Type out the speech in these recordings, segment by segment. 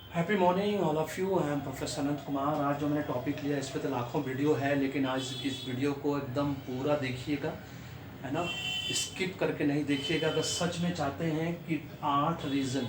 Happy morning all of you. I am professor Anant Kumar. आज जो मैंने टॉपिक लिया इस पे तो लाखों वीडियो है, लेकिन आज इस वीडियो को एकदम पूरा देखिएगा, है ना। स्किप करके नहीं देखिएगा। अगर सच में चाहते हैं कि 8 रीज़न,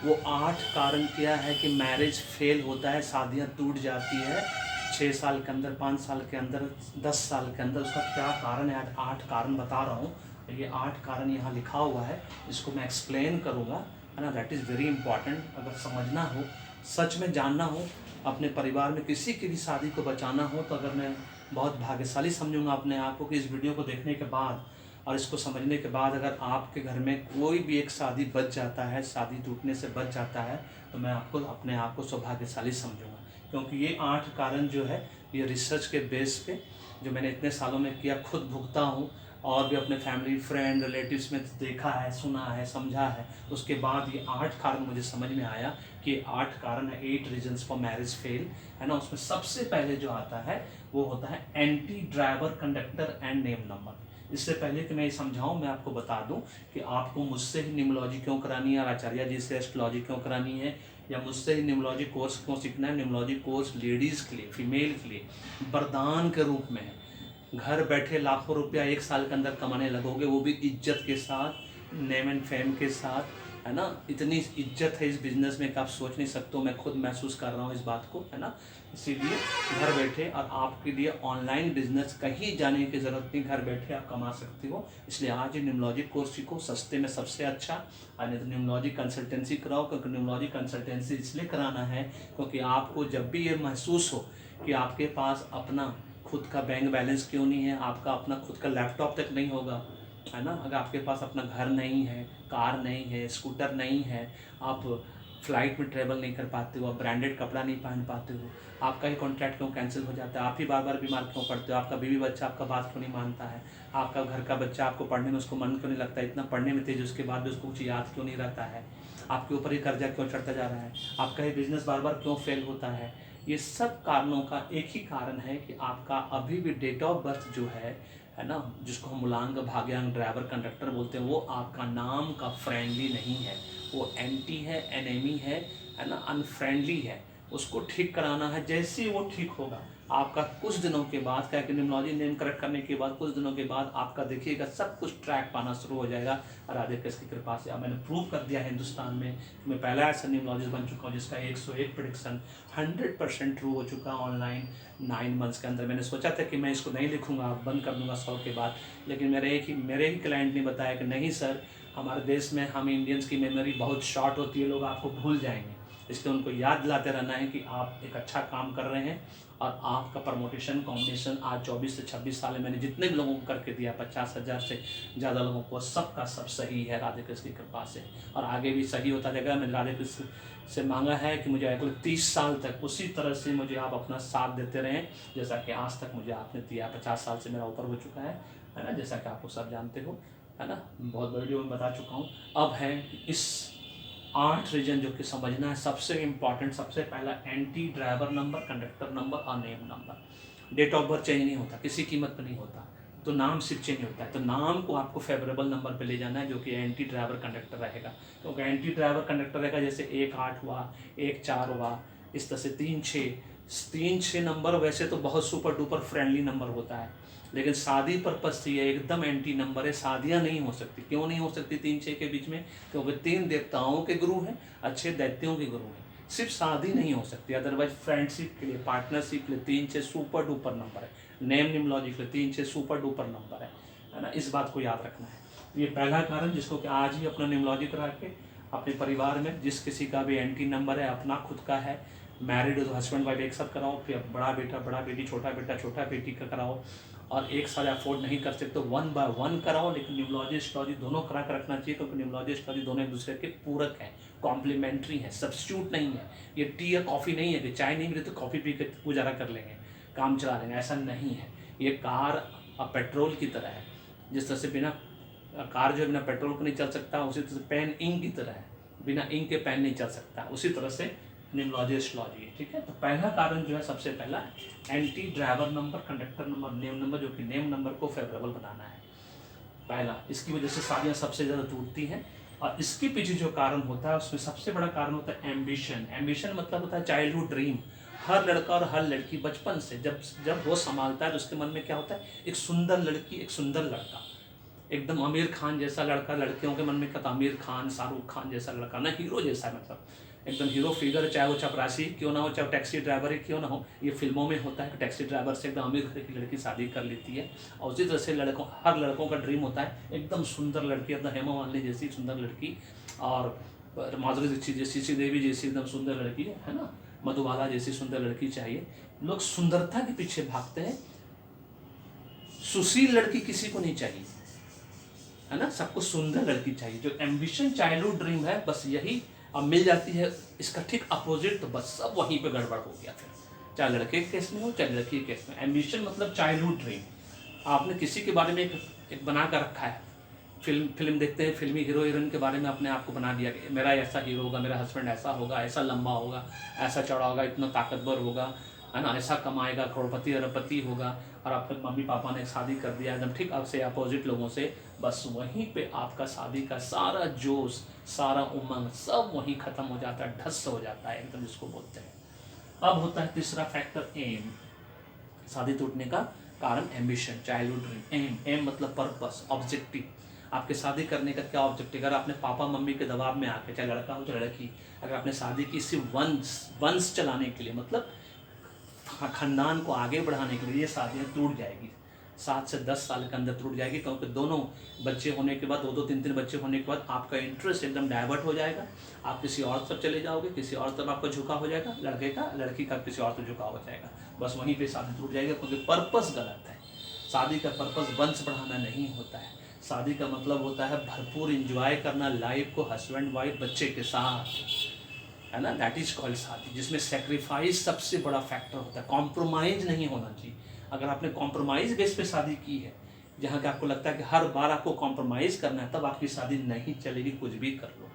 वो 8 कारण क्या है कि मैरिज फेल होता है, शादियां टूट जाती है 6 साल के अंदर, 5 साल के अंदर, 10 साल के अंदर, उसका क्या कारण है। आज 8 कारण बता रहा हूँ। ये 8 कारण यहाँ लिखा हुआ है, इसको मैं एक्सप्लेन करूँगा, है ना। That is very important. अगर समझना हो, सच में जानना हो, अपने परिवार में किसी की भी शादी को बचाना हो, तो अगर मैं बहुत भाग्यशाली समझूंगा अपने आप को कि इस वीडियो को देखने के बाद और इसको समझने के बाद अगर आपके घर में कोई भी एक शादी बच जाता है, शादी टूटने से बच जाता है, तो मैं आपको अपने आप को सौभाग्यशाली समझूंगा। क्योंकि ये 8 कारण जो है, ये रिसर्च के बेस पे जो मैंने इतने सालों में किया, खुद भुगता हूँ और भी अपने फैमिली फ्रेंड रिलेटिव्स में देखा है, सुना है, समझा है। उसके बाद ये 8 कारण मुझे समझ में आया कि 8 कारण है, 8 रीजन्स फॉर मैरिज फेल, है ना। उसमें सबसे पहले जो आता है वो होता है anti driver conductor and name number. इससे पहले कि मैं ये समझाऊं, मैं आपको बता दूं कि आपको मुझसे ही न्यूमरोलॉजी क्यों करानी है और आचार्य जी से एस्ट्रोलॉजी क्यों करानी है, या मुझसे ही न्यूमरोलॉजी कोर्स क्यों सीखना है। न्यूमरोलॉजी कोर्स लेडीज़ के लिए, फीमेल के लिए वरदान के रूप में है। घर बैठे लाखों रुपया 1 साल के अंदर कमाने लगोगे, वो भी इज्जत के साथ, नेम एंड फेम के साथ, है ना। इतनी इज्जत है इस बिज़नेस में कि आप सोच नहीं सकते हो। मैं खुद महसूस कर रहा हूँ इस बात को, है ना। इसीलिए घर बैठे, और आपके लिए ऑनलाइन बिजनेस कहीं जाने की ज़रूरत नहीं, घर बैठे आप कमा सकते हो। इसलिए आज ये न्यूमरोलॉजी कोर्स सीखो, सस्ते में सबसे अच्छा। और नहीं तो न्यूमरोलॉजी कंसल्टेंसी कराओ, क्योंकि न्यूमरोलॉजी कंसल्टेंसी इसलिए कराना है क्योंकि आपको जब भी ये महसूस हो कि आपके पास अपना खुद का बैंक बैलेंस क्यों नहीं है, आपका अपना खुद का लैपटॉप तक नहीं होगा, है ना। अगर आपके पास अपना घर नहीं है, कार नहीं है, स्कूटर नहीं है, आप फ्लाइट में ट्रेवल नहीं कर पाते हो, आप ब्रांडेड कपड़ा नहीं पहन पाते हो, आपका ही कॉन्ट्रैक्ट क्यों कैंसिल हो जाता है, आप ही बार बार बीमार क्यों पड़ते हो, आपका बीवी बच्चा आपका बात क्यों नहीं मानता है, आपका घर का बच्चा आपको पढ़ने में उसको मन क्यों नहीं लगता, इतना पढ़ने में तेज, उसके बाद भी उसको कुछ याद क्यों नहीं रहता है, आपके ऊपर ही कर्जा क्यों चढ़ता जा रहा है, आपका ही बिजनेस बार बार क्यों फेल होता है। ये सब कारणों का एक ही कारण है कि आपका अभी भी डेट ऑफ बर्थ जो है ना, जिसको हम मूलांक भाग्यांक ड्राइवर कंडक्टर बोलते हैं, वो आपका नाम का फ्रेंडली नहीं है, वो एंटी है, एनेमी है ना, अनफ्रेंडली है। उसको ठीक कराना है। जैसे ही वो ठीक होगा, आपका कुछ दिनों के बाद, क्या कि न्यूमरोलॉजी नेम करेक्ट करने के बाद कुछ दिनों के बाद आपका देखिएगा सब कुछ ट्रैक पाना शुरू हो जाएगा राधे कृष्ण की कृपा से। अब मैंने प्रूव कर दिया है हिंदुस्तान में कि मैं पहला ऐसा न्यूमरोलॉजिस्ट बन चुका हूँ जिसका 101 प्रिडिक्शन 100% ट्रू हो चुका है ऑनलाइन 9 मंथ्स के अंदर। मैंने सोचा था कि मैं इसको नहीं लिखूंगा, बंद कर दूंगा 100 के बाद, लेकिन मेरे ही क्लाइंट ने बताया कि नहीं सर, हमारे देश में हम इंडियंस की मेमोरी बहुत शॉर्ट होती है, लोग आपको भूल जाएंगे, इसलिए उनको याद दिलाते रहना है कि आप एक अच्छा काम कर रहे हैं। और आपका प्रमोटेशन कॉम्बिनेशन आज 24 से 26 साल में मैंने जितने भी लोगों को करके दिया, 50,000 से ज़्यादा लोगों को, सबका सब सही है राधे कृष्ण की कृपा से, और आगे भी सही होता जाएगा। मैंने राधे कृष्ण से मांगा है कि मुझे अगले 30 साल तक उसी तरह से मुझे आप अपना साथ देते रहें जैसा कि आज तक मुझे आपने दिया। 50 साल से मेरा ऊपर हो चुका है ना, जैसा कि आपको सब जानते हो, है ना। बहुत वीडियो में बता चुका हूँ। अब है इस 8 रीजन जो कि समझना है। सबसे इंपॉर्टेंट, सबसे पहला एंटी ड्राइवर नंबर, कंडक्टर नंबर और name number. Date of birth change नहीं होता, किसी कीमत पर नहीं होता, तो नाम सिर्फ चेंज होता है। तो नाम को आपको फेवरेबल नंबर पे ले जाना है जो कि एंटी ड्राइवर कंडक्टर रहेगा। क्योंकि एंटी ड्राइवर कंडक्टर रहेगा, जैसे 1-8 हुआ, 1-4 हुआ, इस तरह से 3-6 नंबर वैसे तो बहुत सुपर डुपर फ्रेंडली नंबर होता है, लेकिन शादी पर्पज से ये एकदम एंटी नंबर है। शादियां नहीं हो सकती। क्यों नहीं हो सकती 3-6 के बीच में? क्योंकि 3 देवताओं के गुरु हैं, अच्छे दैत्यों के गुरु हैं। सिर्फ शादी नहीं हो सकती, अदरवाइज फ्रेंडशिप के लिए, पार्टनरशिप के लिए 3-6 सुपर डुपर नंबर है। नेम न्यूमरोलॉजी के लिए 3-6 सुपर डुपर नंबर है ना। इस बात को याद रखना है। ये पहला कारण जिसको कि आज ही अपना न्यूमरोलॉजी करा के अपने परिवार में जिस किसी का भी एंटी नंबर है, अपना खुद का है, मैरिड हो तो हस्बैंड वाइफ एक साथ कराओ, फिर बड़ा बेटा बड़ा बेटी, छोटा बेटा छोटा बेटी का कराओ, और एक साथ अफोर्ड नहीं कर सकते तो 1 बाय 1 कराओ। लेकिन न्यूमरोलॉजी एस्ट्रोलॉजी दोनों करा कर रखना चाहिए, क्योंकि न्यूमरोलॉजी एस्ट्रोलॉजी दोनों एक दूसरे के पूरक हैं, कॉम्प्लीमेंट्री है, सब्स्टिट्यूट नहीं है। ये टी या कॉफ़ी नहीं है कि चाय नहीं मिले तो कॉफ़ी पी कर गुजारा कर लेंगे, काम चला लेंगे, ऐसा नहीं है। ये कार और पेट्रोल की तरह है। जिस तरह से बिना कार जो है बिना पेट्रोल को नहीं चल सकता, उसी तरह से पेन इंक की तरह है, बिना इंक के पेन नहीं चल सकता, उसी तरह से न्यूमरोलॉजी एस्ट्रोलॉजी, ठीक है। तो पहला कारण जो है, सबसे पहला एंटी driver number, conductor number, name number, जो कि नेम नंबर को फेवरेबल बनाना है पहला। इसकी वजह से शादियां सबसे ज़्यादा टूटती हैं। और इसके पीछे जो कारण होता है उसमें सबसे बड़ा कारण होता है एम्बिशन। एम्बिशन मतलब होता है चाइल्डहुड ड्रीम। हर लड़का और हर लड़की बचपन से जब जब वो संभालता है तो उसके मन में क्या होता है, एक सुंदर लड़की, एक सुंदर लड़का, एकदम आमिर खान जैसा लड़का। लड़कियों के मन में क्या था, आमिर खान, शाहरुख खान जैसा लड़का, ना हीरो जैसा, मतलब एकदम हीरो फिगर, चाहे वो चपरासी क्यों ना हो, चाहे टैक्सी ड्राइवर ही क्यों ना हो। ये फिल्मों में होता है कि टैक्सी ड्राइवर से एकदम अमीर घर की लड़की शादी कर लेती है। और उसी तरह से हर लड़कों का ड्रीम होता है एकदम सुंदर लड़की, एकदम हेमा मालिनी जैसी सुंदर लड़की, और माधुरी दीक्षित जैसी, श्रीदेवी जैसी एकदम सुंदर लड़की, है ना, मधुबाला जैसी सुंदर लड़की चाहिए। लोग सुंदरता के पीछे भागते हैं, सुशील लड़की किसी को नहीं चाहिए, है ना, सबको सुंदर लड़की चाहिए। जो एम्बिशन चाइल्डहुड ड्रीम है, बस यही अब मिल जाती है, इसका ठीक अपोजिट, तो बस सब वहीं पे गड़बड़ हो गया फिर, चाहे लड़के के केस में हो चाहे लड़की के केस में। एम्बिशन मतलब चाइल्डहुड ड्रीम। आपने किसी के बारे में एक बना कर रखा है, फिल्म देखते हैं, फिल्मी हीरो हीरोइन के बारे में अपने आप को बना दिया कि मेरा ऐसा हीरो होगा, मेरा हस्बैंड ऐसा होगा, ऐसा लंबा होगा, ऐसा चौड़ा होगा, इतना ताकतवर होगा, है ना, ऐसा कमाएगा, करोड़पति अरबपति होगा। और आपके मम्मी पापा ने शादी कर दिया एकदम ठीक आपसे अपोजिट लोगों से, बस वहीं पे आपका शादी का सारा जोश, सारा उमंग सब वहीं खत्म हो जाता है, ढस हो जाता है एकदम, जिसको बोलते हैं। अब होता है तीसरा फैक्टर, एम। शादी टूटने का कारण एम्बिशन, चाइल्डहुड ड्रीम। एम मतलब पर्पस, ऑब्जेक्टिव। आपके शादी करने का क्या ऑब्जेक्टिव? अगर आपने पापा मम्मी के दबाव में आके, चाहे लड़का हो चाहे लड़की, अगर आपने शादी की सिर्फ वंश चलाने के लिए, मतलब खानदान को आगे बढ़ाने के लिए, ये शादियाँ टूट जाएगी 7 से 10 साल के अंदर टूट जाएगी। क्योंकि दोनों बच्चे होने के बाद, 2-2 3-3 बच्चे होने के बाद आपका इंटरेस्ट एकदम डाइवर्ट हो जाएगा, आप किसी और तरफ चले जाओगे, किसी और तरफ आपका झुकाव हो जाएगा, लड़के का, लड़की का किसी और तरफ झुकाव हो जाएगा, बस वहीं पे शादी टूट जाएगी। क्योंकि पर्पस गलत है। शादी का पर्पस वंश बढ़ाना नहीं होता है। शादी का मतलब होता है भरपूर इंजॉय करना लाइफ को, हस्बैंड वाइफ बच्चे के साथ, है ना, दैट इज कॉल्ड शादी, जिसमें सेक्रीफाइस सबसे बड़ा फैक्टर होता है। कॉम्प्रोमाइज़ नहीं होना चाहिए। अगर आपने कॉम्प्रोमाइज़ बेस पे शादी की है, जहाँ के आपको लगता है कि हर बार आपको कॉम्प्रोमाइज़ करना है, तब आपकी शादी नहीं चलेगी, कुछ भी कर लो।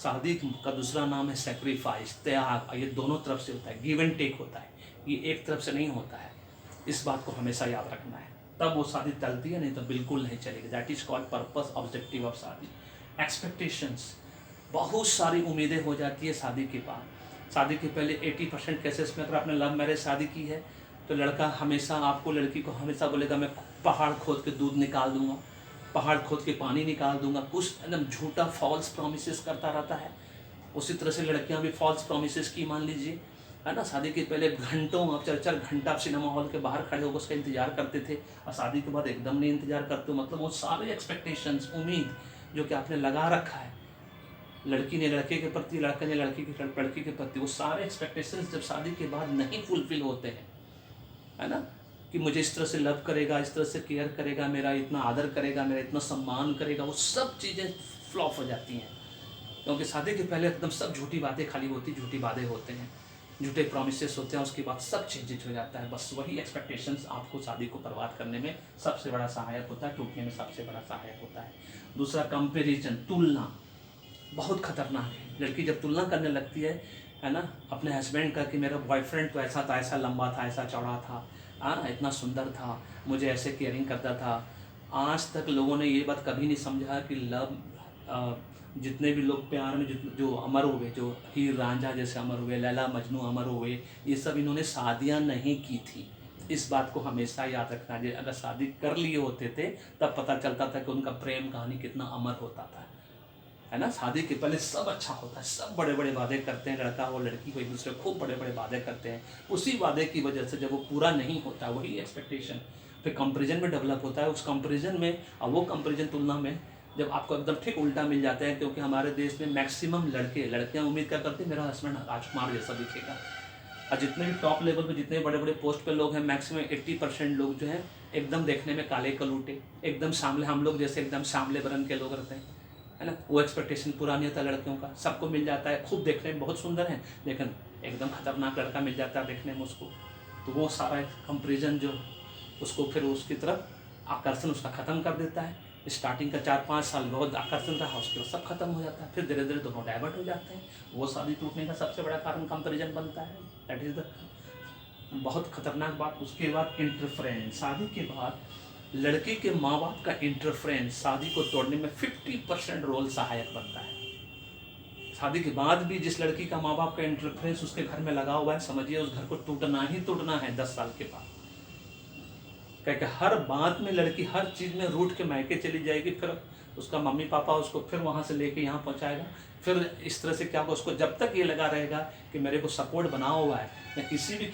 शादी का दूसरा नाम है सेक्रीफाइस, त्याग। ये दोनों तरफ से होता है, गिव एंड टेक होता है, ये एक तरफ से नहीं होता है। इस बात को हमेशा याद रखना है, तब वो शादी चलती है, नहीं तो बिल्कुल नहीं चलेगी। That is called purpose, objective of शादी। एक्सपेक्टेशंस, बहुत सारी उम्मीदें हो जाती है शादी के बाद। शादी के पहले 80% केसेस में, अगर आपने लव मैरिज शादी की है, तो लड़का हमेशा आपको, लड़की को हमेशा बोलेगा मैं पहाड़ खोद के दूध निकाल दूंगा, पहाड़ खोद के पानी निकाल दूंगा, कुछ एकदम झूठा फॉल्स प्रॉमिसेस करता रहता है। उसी तरह से लड़कियां भी फॉल्स प्रॉमिसेस की, मान लीजिए, है ना। शादी के पहले घंटों, आप 4-4 घंटा सिनेमा हॉल के बाहर खड़े होकर उसका इंतजार करते थे, और शादी के बाद एकदम नहीं इंतजार करते हो। मतलब वो सारे एक्सपेक्टेशंस, उम्मीद जो कि आपने लगा रखा है, लड़की ने लड़के के प्रति, लड़के ने लड़की के प्रति, वो सारे एक्सपेक्टेशंस जब शादी के बाद नहीं फुलफिल होते हैं, है ना, कि मुझे इस तरह से लव करेगा, इस तरह से केयर करेगा, मेरा इतना आदर करेगा, मेरा इतना सम्मान करेगा, वो सब चीज़ें फ्लॉप हो जाती हैं। क्योंकि शादी के पहले एकदम सब झूठी बातें खाली होती, झूठी वादे होते हैं, झूठे प्रॉमिसेस होते हैं, उसके बाद सब चेंजेज हो जाता है। बस वही एक्सपेक्टेशंस आपको शादी को बर्बाद करने में सबसे बड़ा सहायक होता है, टूटने में सबसे बड़ा सहायक होता है। दूसरा, कंपेरिजन, तुलना, बहुत खतरनाक है। लड़की जब तुलना करने लगती है ना, अपने हस्बैंड का, कि मेरा बॉयफ्रेंड तो ऐसा था, ऐसा लंबा था, ऐसा चौड़ा था, इतना सुंदर था, मुझे ऐसे केयरिंग करता था। आज तक लोगों ने ये बात कभी नहीं समझा कि लव, जितने भी लोग प्यार में जो अमर हुए, जो हीर रांझा जैसे अमर हुए, लैला मजनू अमर हुए, ये सब इन्होंने शादियाँ नहीं की थी। इस बात को हमेशा याद रखना चाहिए। अगर शादी कर लिए होते थे तब पता चलता था कि उनका प्रेम कहानी कितना अमर होता था, है ना। शादी के पहले सब अच्छा होता है, सब बड़े बड़े वादे करते हैं, लड़का और लड़की को एक दूसरे खूब बड़े बड़े वादे करते हैं। उसी वादे की वजह से जब वो पूरा नहीं होता, वही एक्सपेक्टेशन फिर कंपैरिजन में डेवलप होता है। उस कंपैरिजन में, और वो कंपैरिजन तुलना में जब आपको एकदम ठीक उल्टा मिल जाता है, क्योंकि हमारे देश में मैक्सिमम लड़कियां उम्मीद क्या करती हैं, मेरा हस्बैंड राजकुमार जैसा दिखेगा। और जितने भी टॉप लेवल पे, जितने बड़े बड़े पोस्ट पे लोग हैं, मैक्सिमम 80% लोग जो हैं एकदम देखने में काले कलूटे, एकदम सामले, हम लोग जैसे एकदम सामले बरन के लोग रहते हैं, है ना। वो एक्सपेक्टेशन पूरा नहीं होता लड़कियों का। सबको मिल जाता है, खूब देखने में बहुत सुंदर है, लेकिन एकदम खतरनाक लड़का मिल जाता है देखने में उसको, तो वो सारा कंपेरिजन जो उसको फिर उसकी तरफ आकर्षण उसका ख़त्म कर देता है। स्टार्टिंग का 4-5 साल बहुत आकर्षण रहा, उसके बाद सब खत्म हो जाता है, फिर धीरे धीरे दोनों डाइवर्ट हो जाते हैं। वो शादी टूटने का सबसे बड़ा कारण कंपैरिजन बनता है। दैट इज़ द बहुत खतरनाक बात। उसके बाद इंटरफ्रेंस, शादी के बाद लड़के के माँ बाप का इंटरफ्रेंस शादी को तोड़ने में 50% रोल सहायक बनता है। शादी के बाद भी जिस लड़की का माँ बाप का इंटरफेरेंस उसके घर में लगा हुआ है, समझिए उस घर को टूटना ही टूटना है 10 साल के बाद। क्योंकि हर बात में लड़की हर चीज़ में रूठ के मायके चली जाएगी, फिर उसका मम्मी पापा उसको फिर वहाँ से लेके यहाँ पहुँचाएगा, फिर इस तरह से क्या होगा, उसको जब तक ये लगा रहेगा कि मेरे को सपोर्ट बना हुआ है, मैं किसी भी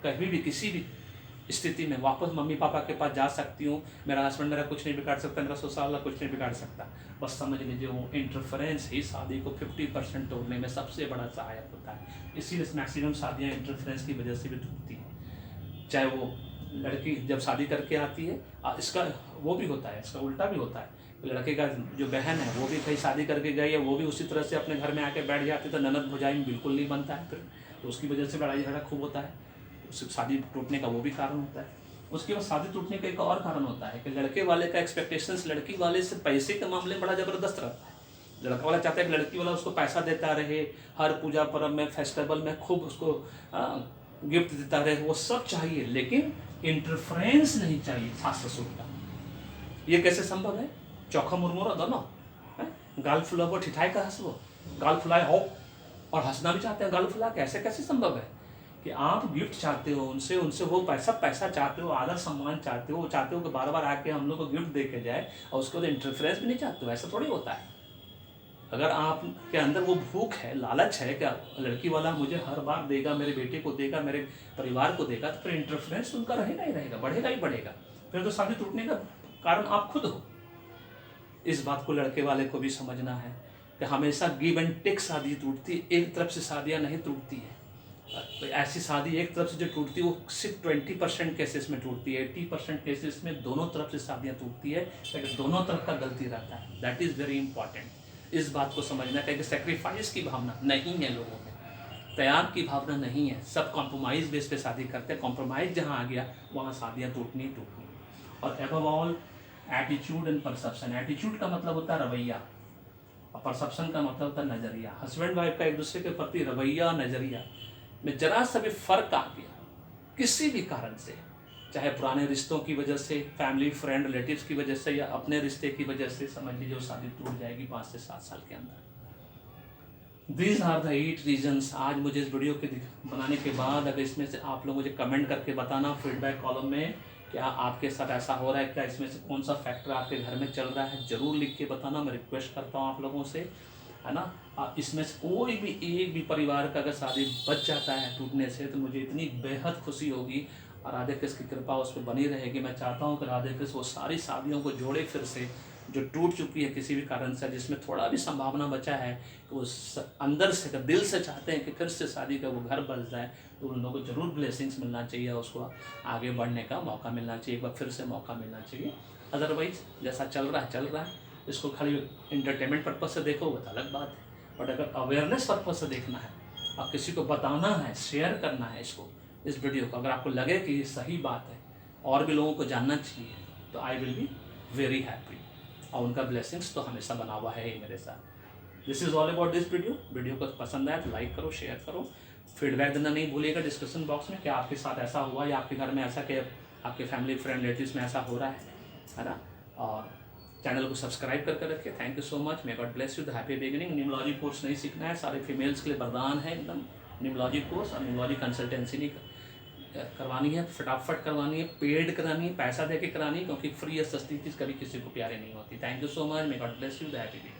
कभी भी किसी भी स्थिति में वापस मम्मी पापा के पास जा सकती हूँ, मेरा हस्बैंड मेरा कुछ नहीं बिगाड़ सकता, मेरा ससुराल कुछ नहीं बिगाड़ सकता, बस समझ लीजिए वो इंटरफेरेंस ही शादी को 50% तोड़ने में सबसे बड़ा सहायक होता है। इसीलिए मैक्सिमम शादियाँ इंटरफेरेंस की वजह से भी टूटती हैं। चाहे वो लड़की जब शादी करके आती है, इसका वो भी होता है, इसका उल्टा भी होता है। लड़के का जो बहन है वो भी कहीं शादी करके गई है, वो भी उसी तरह से अपने घर में आके बैठ जाती, तो ननद भौजाई में बिल्कुल नहीं बनता है फिर, तो उसकी वजह से लड़ाई झगड़ा खूब होता है, उससे शादी टूटने का वो भी कारण होता है। उसके बाद शादी टूटने का एक और कारण होता है कि लड़के वाले का एक्सपेक्टेशंस लड़की वाले से पैसे के मामले में बड़ा ज़बरदस्त रहता है। लड़का वाला चाहता है कि लड़की वाला उसको पैसा देता रहे, हर पूजा पर्व में फेस्टिवल में खूब उसको गिफ्ट देता रहे, वो सब चाहिए, लेकिन इंटरफेरेंस नहीं चाहिए सास ससुर का। ये कैसे संभव है? चौखा मुरमुरा दोनों, गाल फुलाबो ठिठाई का हंसबो, गाल फुलाए हो और हंसना भी चाहते हैं गाल फुला के, ऐसे कैसे संभव है कि आप गिफ्ट चाहते हो उनसे वो पैसा चाहते हो, आदर सम्मान चाहते हो कि बार बार आके हम लोग को गिफ्ट दे के जाए, और उसके बाद इंटरफेरेंस भी नहीं चाहते हो, ऐसा थोड़ी होता है। अगर आपके अंदर वो भूख है, लालच है कि लड़की वाला मुझे हर बार देगा, मेरे बेटे को देगा, मेरे परिवार को देगा, तो फिर इंटरफेरेंस उनका रहेगा ही रहेगा, बढ़ेगा ही बढ़ेगा, फिर तो शादी टूटने का कारण आप खुद हो। इस बात को लड़के वाले को भी समझना है कि हमेशा गिव एंड टेक शादी टूटती है, एक तरफ से शादियाँ नहीं टूटती है। तो ऐसी शादी एक तरफ से जो टूटती है वो सिर्फ 20% केसेस में टूटती है, 80% केसेस में दोनों तरफ से शादियाँ टूटती है, लेकिन दोनों तरफ का गलती रहता है। That is very important. इस बात को समझना है कि सेक्रीफाइस की भावना नहीं है लोगों में, त्याग की भावना नहीं है, सब कॉम्प्रोमाइज़ बेस पे शादी करते हैं। कॉम्प्रोमाइज़ जहाँ आ गया वहाँ शादियाँ टूटनी टूटनी। और above all attitude and perception. Attitude का मतलब होता है रवैया, और परसेप्शन का मतलब होता है नज़रिया। हस्बैंड वाइफ का एक दूसरे के प्रति रवैया नज़रिया में जरा सा भी फर्क आ गया किसी भी कारण से, चाहे पुराने रिश्तों की वजह से, फैमिली फ्रेंड रिलेटिव्स की वजह से, या अपने रिश्ते की वजह से, समझ लीजिए वो शादी टूट जाएगी 5 से 7 साल के अंदर। These are the 8 reasons. आज मुझे इस वीडियो के बनाने के बाद अगर इसमें से आप लोग मुझे कमेंट करके बताना फीडबैक कॉलम में, क्या आपके साथ ऐसा हो रहा है, क्या इसमें से कौन सा फैक्टर आपके घर में चल रहा है, ज़रूर लिख के बताना। मैं रिक्वेस्ट करता हूँ आप लोगों से, है ना। इसमें से कोई भी एक भी परिवार का अगर शादी बच जाता है टूटने से, तो मुझे इतनी बेहद खुशी होगी, और राधे कृष्ण की कृपा उस पर बनी रहेगी। मैं चाहता हूँ कि राधे कृष्ण वो सारी शादियों को जोड़े फिर से, जो टूट चुकी है किसी भी कारण से, जिसमें थोड़ा भी संभावना बचा है, तो वो अंदर से दिल से चाहते हैं कि फिर से शादी का वो घर बस जाए, तो उन लोगों को ज़रूर ब्लेसिंग्स मिलना चाहिए, उसको आगे बढ़ने का मौका मिलना चाहिए, एक बार फिर से मौका मिलना चाहिए। अदरवाइज़ जैसा चल रहा है, इसको खाली इंटरटेनमेंट पर्पज से देखो वो अलग बात है, बट अगर अवेयरनेस पर्पज से देखना है और किसी को बताना है, शेयर करना है इस वीडियो को, अगर आपको लगे कि ये सही बात है और भी लोगों को जानना चाहिए, तो I will be very happy, और उनका ब्लेसिंग्स तो हमेशा बना हुआ है ही मेरे साथ। This is all about this video को पसंद आया तो लाइक करो, शेयर करो, फीडबैक देना नहीं भूलिएगा डिस्क्रिप्शन बॉक्स में, क्या आपके साथ ऐसा हुआ या आपके घर में ऐसा, कि आपके फैमिली फ्रेंड रिलेटिव्स में ऐसा हो रहा है ना। और चैनल को सब्सक्राइब करके रखिए। Thank you so much. May God bless you. The happy beginning. न्यूमोलॉजी course नहीं सीखना है, सारे फीमेल्स के लिए वरदान है एकदम न्यूमोलॉजी कोर्स, और न्यूमोलॉजी कंसल्टेंसी नहीं करवानी है, फटाफट करवानी है, पेड करानी है, पैसा दे के करानी है, क्योंकि फ्री या सस्ती चीज़ कभी किसी को प्यारे नहीं होती। Thank you so much. May God bless you. The happy beginning.